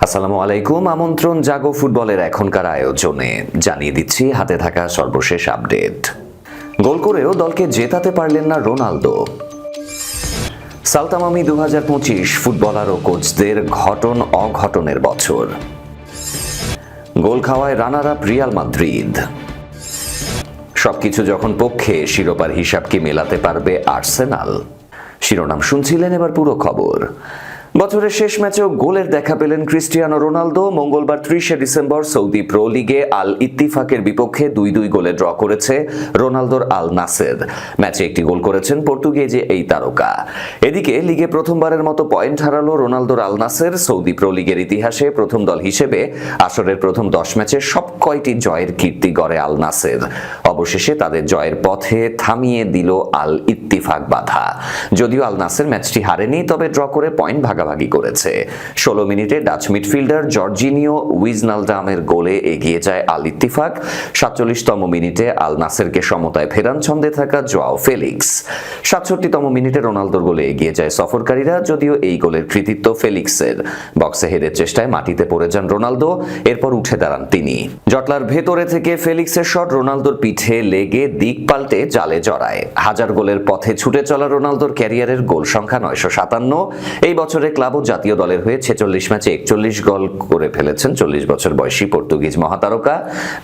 আসসালামু আলাইকুম। আমন্ত্রণ জাগো ফুটবলের এখনকার আয়োজনে জানিয়ে দিচ্ছি হাতে থাকা সর্বশেষ আপডেট। গোল করেও দলকে জেতাতে পারলেন না রোনালদো। সালতামামি 2025 ফুটবলার ও কোচদের ঘটন অঘটনের বছর। গোল খাওয়ায় রানার আপ রিয়াল মাদ্রিদ। সবকিছু যখন পক্ষে, শিরোপার হিসাব কি মেলাতে পারবে আর্সেনাল? শিরোনাম শুনছিলেন, এবার পুরো খবর। বছরের শেষ ম্যাচেও গোলের দেখা পেলেন ক্রিস্টিয়ানো রোনালদো। মঙ্গলবার 30শে ডিসেম্বর সৌদি প্রো লিগে আল ইত্তিফাকের বিপক্ষে 2-2 গোলে ড্র করেছে রোনালদোর আল নাসের। ম্যাচে একটি গোল করেছেন পর্তুগিজে এই তারকা। এদিকে লিগে প্রথমবারের মতো পয়েন্ট হারালো রোনালদোর আল নাসের। সৌদি প্রো লিগের ইতিহাসে প্রথম দল হিসেবে আসরের প্রথম 10 ম্যাচে সব কয়টি জয়ের কীর্তি গড়ে আল নাসের। অবশেষে তাদের জয়ের পথে থামিয়ে দিল আল ইত্তিফাক বাধা। যদিও আল নাসের ম্যাচটি হারেনি, তবে ড্র করে পয়েন্ট ভাগাভাগি করেছে। 16 মিনিটে ডাচ মিডফিল্ডার জর্জিনিও উইজনালডামের গোলে এগিয়ে যায় আল ইত্তিফাক। 47তম মিনিটে আল নাসেরকে সমতায় ফেরান ছন্দে থাকা জোয়াও ফেলিক্স। 67তম মিনিটে রোনালদোর গোলে এগিয়ে যায় সফরকারীরা, যদিও এই গোলের কৃতিত্ব ফেলিক্সের। বক্সে হেডের চেষ্টায় মাটিতে পড়ে যান রোনালদো, এরপর উঠে দাঁড়ান তিনি। জটলার ভেতরে থেকে ফেলিক্সের শট রোনালদোর পিঠে লেগে দিক পাল্টে জালে জড়ায়। হাজার গোলের পথে ছুটে চলা রোনালদোর ক্যারিয়ারের গোল সংখ্যা 957। এই বছরে ক্লাব ও জাতীয় দলের হয়ে 46 ম্যাচে 41 গোল করে ফেলেছেন 40 বছর বয়সী পর্তুগিজ মহাতারকা।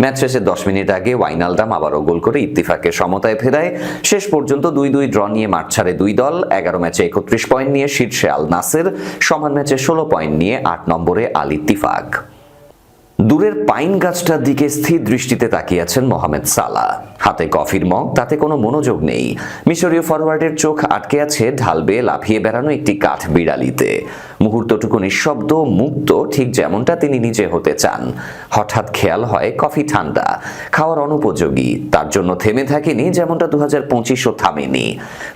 ম্যাচ শেষে 10 মিনিট আগে ওয়াইনালডাম আবারও গোল করে ইত্তিফাককে সমতায় ফেরায়। শেষ পর্যন্ত 2-2 ড্র নিয়ে মাঠ ছাড়ে দুই দল। 11 ম্যাচে 31 পয়েন্ট নিয়ে শীর্ষে আল নাসের, সমান ম্যাচে 16 পয়েন্ট নিয়ে 8 নম্বরে আল ইত্তিফাক। দূরের পাইন গাছটার দিকে স্থির দৃষ্টিতে তাকিয়ে আছেন মোহামেদ সালাহ। হাতে কফির মগ, তাতে কোনো মনোযোগ নেই। মিশরীয় ফরওয়ার্ডের চোখ আটকে আছে ঢাল বেয়ে লাফিয়ে বেড়ানো একটি কাঠ বিড়ালিতে। মুহূর্তটুকু নিঃশব্দ, মুক্ত, ঠিক যেমনটা তিনি নিজে হতে চান। হঠাৎ খেয়াল হয় কফি ঠান্ডা, খাওয়ার অনুপযোগী। তার জন্য থেমে থাকেনি, যেমনটা 2025ও থামেনি।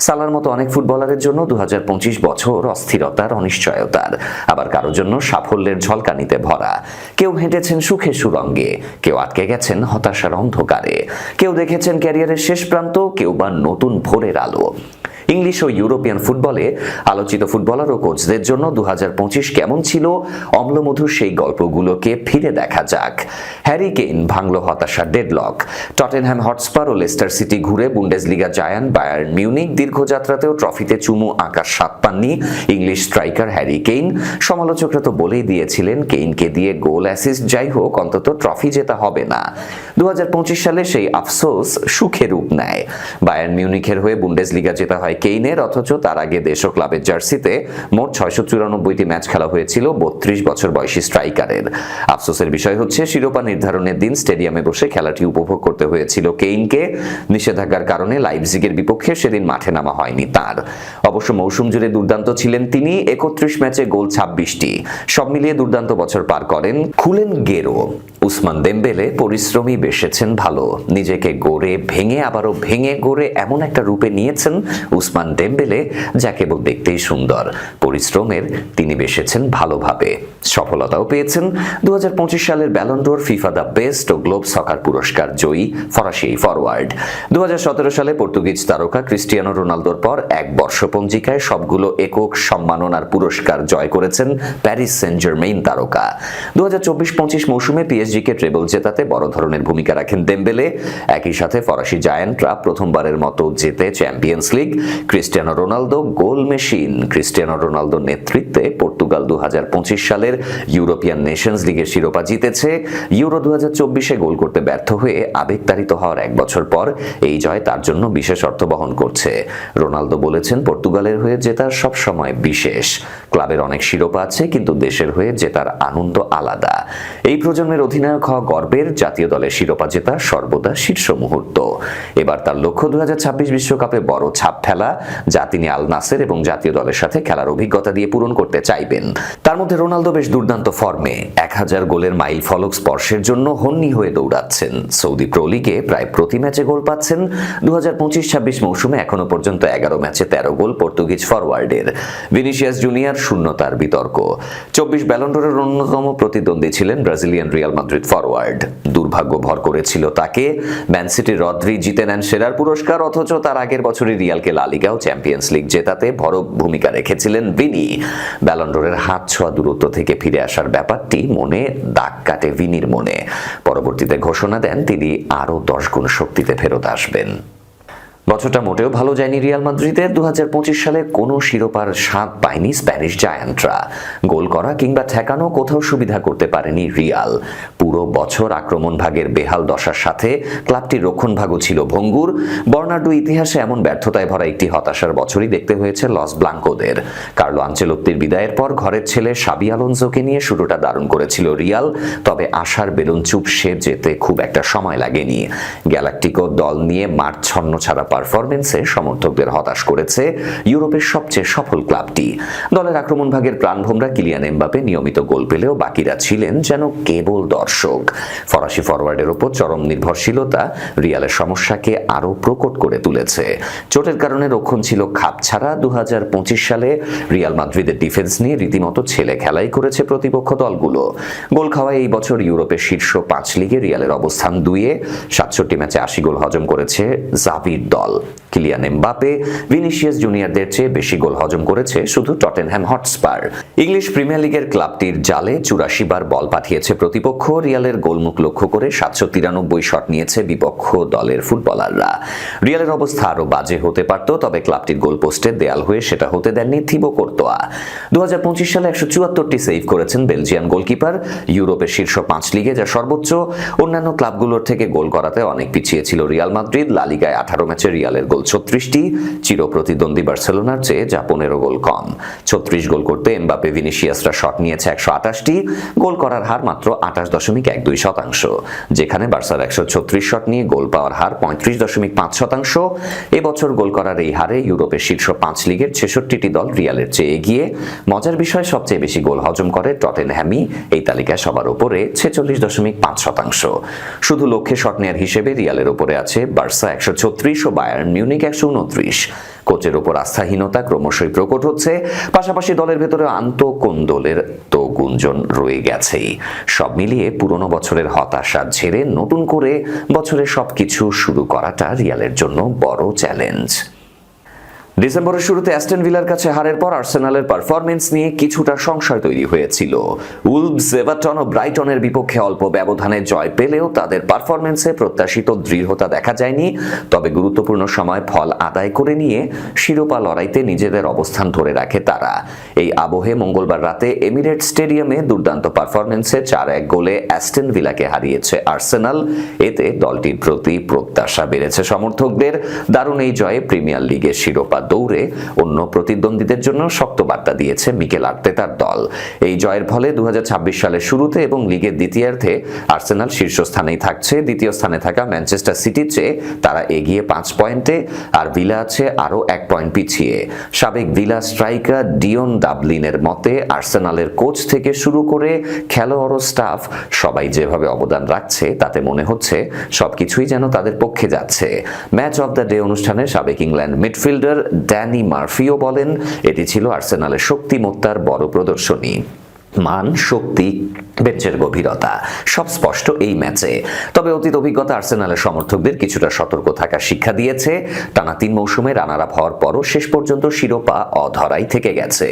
সালার মতো অনেক ফুটবলারের জন্য 2025 বছর অস্থিরতার, অনিশ্চয়তার, আবার কারোর জন্য সাফল্যের ঝলকানিতে ভরা। কেউ হেঁটেছেন সুখে সুরঙ্গে, কেউ আটকে গেছেন হতাশার অন্ধকারে, কেউ দেখেছেন ক্যারিয়ারের শেষ প্রান্ত, কেউ বা নতুন ভোরের আলো। ইংলিশ ও ইউরোপিয়ান ফুটবলে আলোচিত ফুটবলার ও কোচদের জন্য 2025 কেমন ছিল, অম্লমধুর সেই গল্পগুলোকে ফিরে দেখা যাক। হ্যারি কেইন ভাঙল হতাশার ডেডলক। টটেনহ্যাম হটস্পার ও লেস্টার সিটি ঘুরে বুন্ডেসলিগা জায়ান্ট বায়ার্ন মিউনিক দীর্ঘযাত্রাতেও ট্রফিতে চুমু আঁকার স্বাদ পাননি ইংলিশ স্ট্রাইকার হ্যারি কেইন। সমালোচকরা তো বলেই দিয়েছিলেন কেইনকে দিয়ে গোল অ্যাসিস্ট যাই হোক, অন্তত ট্রফি জেতা হবে না। 2025 সালে সেই আফসোস সুখে রূপ নেয়। বায়ার্ন মিউনিখের হয়ে বুন্ডেসলিগা জেতা হয় কেইনের, অথচ তার আগে দেশ ও ক্লাবের জার্সিতে মোট 694টি ম্যাচ খেলা হয়েছিল 32 বছর বয়সী স্ট্রাইকারের। আফসোসের বিষয় হচ্ছে শিরোপা নির্ধারণের দিন স্টেডিয়ামে বসে খেলাটি উপভোগ করতে হয়েছিল কেইনকে। নিষেধাজ্ঞার কারণে লাইপজিগের বিপক্ষে সেদিন মাঠে নামা হয়নি তার। অবশ্য মৌসুম জুড়ে দুর্দান্ত ছিলেন তিনি। 31 ম্যাচে গোল 26টি, সব মিলিয়ে দুর্দান্ত বছর পার করেন। খুলেন গেরো। উসমান দেমবেলে পরিশ্রমী বেসেছেন ভালো, নিজেকে গড়ে ভেঙে আবারও ভেঙে গড়ে এমন একটা রূপে নিয়েছেন উসমান দেমবেলে, যা কেবল দেখতেই সুন্দর। পরিশ্রমের তিনি বেসেছেন ভালোভাবে, সফলতাও পেয়েছেন। 2025 সালের Ballon d'Or, FIFA the best ও গ্লোব সকার পুরস্কার জয়ী ফরাসি ফরওয়ার্ড। 2017 সালে পর্তুগিজ তারকা ক্রিস্টিয়ানো রোনালদোর পর এক বর্ষপঞ্জিকায় সবগুলো একক সম্মাননার পুরস্কার জয় করেছেন প্যারিস সেন্ট জার্মেইন তারকা। 2024-25 মৌসুমে পিএসজিকে ট্রেবল জেতাতে বড় ধরনের ভূমিকা রাখেন দেমবেলে। একই সাথে ফরাসি জায়ান্টরা প্রথমবারের মতো জেতে champions league. Cristiano Ronaldo goal machine. Cristiano রোনালদোর নেতৃত্বে পর্তুগাল 2025 সালের ইউরোপিয়ান নেশনস লিগের শিরোপা জিতেছে। ইউরো 2024-এ গোল করতে ব্যর্থ হয়ে আবেগতাড়িত হওয়ার এক বছর পর এই জয় তার জন্য বিশেষ অর্থ বহন করছে। রোনালদো বলেছেন, পর্তুগালের হয়ে জেতার সব সময় বিশেষ। ক্লাবের অনেক শিরোপা আছে, কিন্তু দেশের হয়ে জেতার আনন্দ আলাদা। এই প্রজন্মের অধিনায়ক হওয়া গর্বের, জাতীয় দলের শিরোপা জেতা সর্বদা শীর্ষ মুহূর্ত। এবার তার লক্ষ্য 2026 বিশ্বকাপে বড় ছাপ ফেলা, যা তিনি আল নাসের এবং জাতীয় দলের সাথে খেলার অভিজ্ঞতা দিয়ে পূরণ করতে চাইবেন। তার মধ্যে রোনালদো বেশ দুর্দান্ত ফর্মে। 1000 গোলের মাইল ফলক স্পর্শের জন্য হন্যি হয়ে দৌড়াচ্ছেন। সৌদি প্রো লিগে প্রায় প্রতি ম্যাচে গোল পাচ্ছেন। 2025-26 মৌসুমে এখনো পর্যন্ত 11 ম্যাচে 13 গোল পর্তুগিজ ফরওয়ার্ডের। ভিনিসিয়াস জুনিয়র শূন্যতার বিতর্ক। 24 ব্যালন ড'রের অন্যতম প্রতিদ্বন্দ্বী ছিলেন ব্রাজিলিয়ান রিয়াল মাদ্রিদ ফরওয়ার্ড। দুর্ভাগ্য ভর করেছিল তাকে। ম্যান সিটির রদ্রি জিতে নেন সেরার পুরস্কার, অথচ তার আগের বছরই রিয়ালকে লা লিগা ও চ্যাম্পিয়ন্স লিগ জেতাতে বড় ভূমিকা রেখেছিলেন ভিনি। ব্যালন ডোরের হাত ছোঁয়া দূরত্ব থেকে ফিরে আসার ব্যাপারটি মনে দাগ কাটে ভিনির মনে। পরবর্তীতে ঘোষণা দেন তিনি আরও 10 গুণ শক্তিতে ফেরত আসবেন। বছরটা মোটেও ভালো যায়নি রিয়াল মাদ্রিদের। 2025 সালে কোনো শিরোপার স্বাদ পায়নি স্প্যানিশ জায়ান্টরা। গোল করা কিংবা ঠেকানো কোথাও সুবিধা করতে পারেনি রিয়াল। পুরো বছর আক্রমণ ভাগের বেহাল দশার সাথে ক্লাবটির রক্ষণ ভাগও ছিল ভঙ্গুর। বর্নার্ডো ইতিহাসে এমন ব্যর্থতায় ভরা একটি হতাশার বছরই দেখতে হয়েছে লস ব্লাঙ্কোদের। কার্লো আনচেলোত্তির বিদায়ের পর ঘরের ছেলে সাবি আলোনসোকে নিয়ে শুরুটা দারুণ করেছিল রিয়াল, তবে আশার বেলুন চুপসে যেতে খুব একটা সময় লাগেনি। গ্যালাকটিকো দল নিয়ে মাঠ ছন্নছাড়া পারফরমেন্সে সমর্থকদের হতাশ করেছে ইউরোপের সবচেয়ে সফল ক্লাবটি। দলের আক্রমণ ভাগের প্রাণভোমরা কিলিয়ান এমবাপে নিয়মিত গোল পেলেও বাকিরা ছিলেন যেন কেবল দর্শক। ফরাসি ফরওয়ার্ডের ওপর চরম নির্ভরশীলতা রিয়ালের সমস্যাকে আরও প্রকট করে তুলেছে। চোটের কারণে রক্ষণ ছিল খাপছাড়া। 2025 সালে রিয়াল মাদ্রিদের ডিফেন্স নিয়ে রীতিমতো ছেলে খেলাই করেছে প্রতিপক্ষ দলগুলো। গোল খাওয়ায় এই বছর ইউরোপের শীর্ষ 5 লিগে রিয়ালের অবস্থান 2-এ। 67 ম্যাচে 80 গোল হজম করেছে জাভির দল। কিলিয়ান এমবাপে ভিনিসিয়াস জুনিয়রদের চেয়ে বেশি গোল হজম করেছে শুধু টটেনহ্যাম হটস্পার। ইংলিশ প্রিমিয়ার লিগের ক্লাবটির জালে 84 বার বল পাঠিয়েছে প্রতিপক্ষ। রিয়ালের গোলমুখ লক্ষ্য করে 793 শট নিয়েছে বিপক্ষ দলের ফুটবলাররা। রিয়ালের অবস্থা আরও বাজে হতে পারত, তবে ক্লাবটির গোলপোস্টের দেয়াল হয়ে সেটা হতে দেননি থিবো কোর্তোয়া। 2025 সালে 174টি সেভ করেছেন বেলজিয়ান গোলকিপার। ইউরোপের শীর্ষ 5 লিগে যা সর্বোচ্চ। অন্যান্য ক্লাবগুলোর থেকে গোল করাতে অনেক পিছিয়ে ছিল রিয়াল মাদ্রিদ। লা লিগায় 18 ম্যাচে রিয়ালের গোল 36টি, চির প্রতিদ্বন্দ্বী বার্সেলোনার চেয়ে যা 15 গোল কম। 36 গোল করতে এমবাপে ভিনিসিয়াসরা শট নিয়েছে 128টি। গোল করার হার মাত্র 28.12%, যেখানে বার্সার 136 শট নিয়ে গোল পাওয়ার হার 35.5%। এবছর গোল করার এই হারে ইউরোপের শীর্ষ 5 লিগের 66টি দল রিয়ালের চেয়ে এগিয়ে। মজার বিষয়, সবচেয়ে বেশি গোল হজম করে টটেনহ্যামই এই তালিকায় সবার উপরে 46.5%। শুধু লক্ষ্যে শট নেয়ার হিসেবে রিয়ালের উপরে আছে বার্সা 136 ও বায়ার্ন মিউনিখ 129। কোচের ওপর আস্থাহীনতা ক্রমশই প্রকট হচ্ছে। পাশাপাশি দলের ভেতরে আন্তঃকোন্দলের তো গুঞ্জন রয়ে গেছেই। সব মিলিয়ে পুরনো বছরের হতাশা ঝেড়ে নতুন করে বছরে সবকিছু শুরু করাটা রিয়ালের জন্য বড় চ্যালেঞ্জ। ডিসেম্বরের শুরুতে অ্যাস্টন ভিলার কাছে হারের পর আর্সেনালের পারফরমেন্স নিয়ে কিছুটা সংশয় তৈরি হয়েছিল। উলভস, এভারটন ও ব্রাইটনের বিপক্ষে অল্প ব্যবধানে জয় পেলেও তাদের পারফরমেন্সে প্রত্যাশিত দৃঢ়তা দেখা যায়নি। তবে গুরুত্বপূর্ণ সময় ফল আদায় করে নিয়ে শিরোপা লড়াইতে নিজেদের অবস্থান ধরে রাখে তারা। এই আবহে মঙ্গলবার রাতে এমিরেটস স্টেডিয়ামে দুর্দান্ত পারফরমেন্সে 4-1 গোলে অ্যাস্টন ভিলাকে হারিয়েছে আর্সেনাল। এতে দলটির প্রতি প্রত্যাশা বেড়েছে সমর্থকদের। দারুণ এই জয়ে প্রিমিয়ার লিগের শিরোপা দৌড়ে অন্য প্রতিদ্বন্দ্বীদের জন্য শক্ত বার্তা দিয়েছে মিকেল আর্তেতার দল। এই জয়ের ফলে 2026 সালের শুরুতে এবং লিগের দ্বিতীয়ার্ধে আর্সেনাল শীর্ষস্থানেই থাকছে। দ্বিতীয় স্থানে থাকা ম্যানচেস্টার সিটির চেয়ে তারা এগিয়ে 5 পয়েন্টে, আর ভিলা আছে আরও 1 পয়েন্ট পিছিয়ে। সাবেক ভিলা স্ট্রাইকার ডিওন ডাবলিনের মতে, আর্সেনালের কোচ থেকে শুরু করে খেলোয়াড় ও স্টাফ সবাই যেভাবে অবদান রাখছে তাতে মনে হচ্ছে সবকিছুই যেন তাদের পক্ষে যাচ্ছে। ম্যাচ অব দ্য ডে অনুষ্ঠানে সাবেক ইংল্যান্ড মিডফিল্ডার ড্যানি মার্ফিও বলেন, এটি ছিল আর্সেনালের শক্তিমত্তার বড় প্রদর্শনী। মান, শক্তি, বেঞ্চের গভীরতা সব স্পষ্ট এই ম্যাচে। তবে অতীত অভিজ্ঞতা আর্সেনালের সমর্থকদের কিছুটা সতর্ক থাকার শিক্ষা দিয়েছে। টানা 3 মৌসুমে রানার আপ হওয়ার পরও শেষ পর্যন্ত শিরোপা অধরাই থেকে গেছে।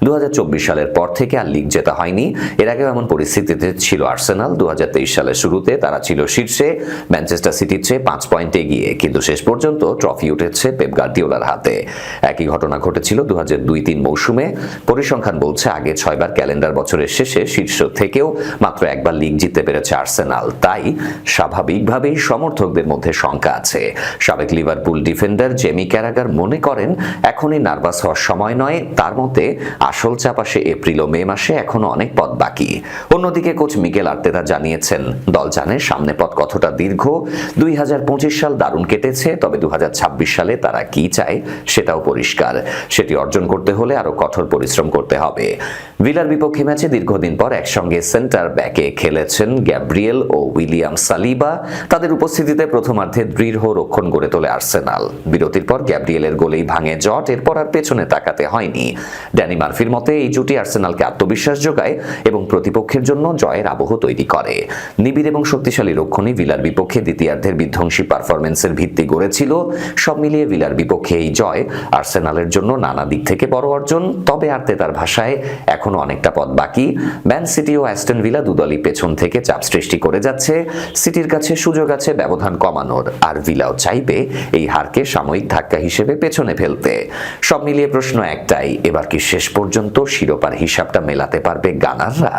2024 সালের পর থেকে আর লিগ জেতা হয়নি। এর আগেও এমন পরিস্থিতিতে ছিল আর্সেনাল। 2023 সালের শুরুতে তারা ছিল শীর্ষে, ম্যানচেস্টার সিটির চেয়ে 5 পয়েন্ট এগিয়ে, কিন্তু শেষ পর্যন্ত ট্রফি উঠেছে পেপ গার্দিওলার হাতে। একই ঘটনা ঘটেছিল 2002-03 মৌসুমে। পরিসংখ্যান বলছে আগে 6 বার ক্যালেন্ডার বছরের শেষে শীর্ষ থেকেও মাত্র একবার লিগ জিততে পেরেছে আর্সেনাল। তাই স্বাভাবিকভাবেই সমর্থকদের মধ্যে শঙ্কা আছে। সাবেক লিভারপুল ডিফেন্ডার জেমি ক্যারাগার মনে করেন এখনই নার্ভাস হওয়ার সময় নয়। তার মতে আসল চাপ আসে এপ্রিল ও মে মাসে, এখনো অনেক পথ বাকি। অন্যদিকে কোচ মিকেল আর্তেতা জানিয়েছেন, দল জানে সামনে পথ কতটা দীর্ঘ। 2025 সাল দারুণ কেটেছে, তবে 2026 সালে তারা কি চায় সেটাও পরিষ্কার। সেটি অর্জন করতে হলে আরো কঠোর পরিশ্রম করতে হবে। ভিলার বিপক্ষে ম্যাচে ম্যাচে দীর্ঘদিন পর একসঙ্গে সেন্টার ব্যাকে খেলেছেন গ্যাব্রিয়েল ও উইলিয়াম সালিবা। তাদের উপস্থিতিতে প্রথমার্ধে দৃঢ় রক্ষণ গড়ে তোলে আর্সেনাল। বিরতির পর গ্যাব্রিয়েলের গোলেই ভাঙে জট, এরপর আর পেছনে তাকাতে হয়নি। ড্যানি মার্ফির মতে এই জুটি আর্সেনালকে আত্মবিশ্বাস যোগায় এবং প্রতিপক্ষের জন্য জয়ের আবহ তৈরি করে। নিবিড় এবং শক্তিশালী রক্ষণী ভিলার বিপক্ষে দ্বিতীয়ার্ধের বিধ্বংসী পারফরমেন্সের ভিত্তি গড়েছিল। সব মিলিয়ে ভিলার বিপক্ষে এই জয় আর্সেনালের জন্য নানা দিক থেকে বড় অর্জন। তবে আর্তেতার ভাষায় এখনো অনেকটা পথ বাকি। ম্যান সিটি ও অ্যাস্টন ভিলা দুদলই পেছন থেকে চাপ সৃষ্টি করে যাচ্ছে। সিটির কাছে সুযোগ আছে ব্যবধান কমানোর, আর ভিলাও চাইবে এই হারকে সাময়িক ধাক্কা হিসেবে পেছনে ফেলতে। সব মিলিয়ে প্রশ্ন একটাই, এবার কি শেষ পর্যন্ত শিরোপার হিসাবটা মেলাতে পারবে গানাররা?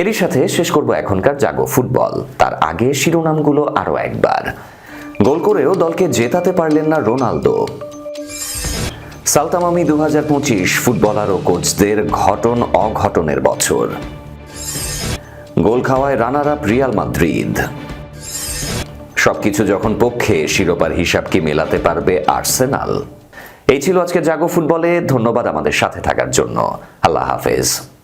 এরই সাথে শেষ করব এখনকার জাগো ফুটবল। তার আগে শিরোনামগুলো আরো একবার। গোল করেও দলকে জেতাতে পারলেন না রোনালদো। সালতামামি 2025 ফুটবলার ও কোচদের ঘটন অঘটনের বছর। গোল খাওয়ায় রানার আপ রিয়াল মাদ্রিদ। সবকিছু যখন পক্ষে, শিরোপার হিসাব কি মেলাতে পারবে আর্সেনাল? এই ছিল আজকে জাগো ফুটবলে। ধন্যবাদ আমাদের সাথে থাকার জন্য। আল্লাহ হাফেজ।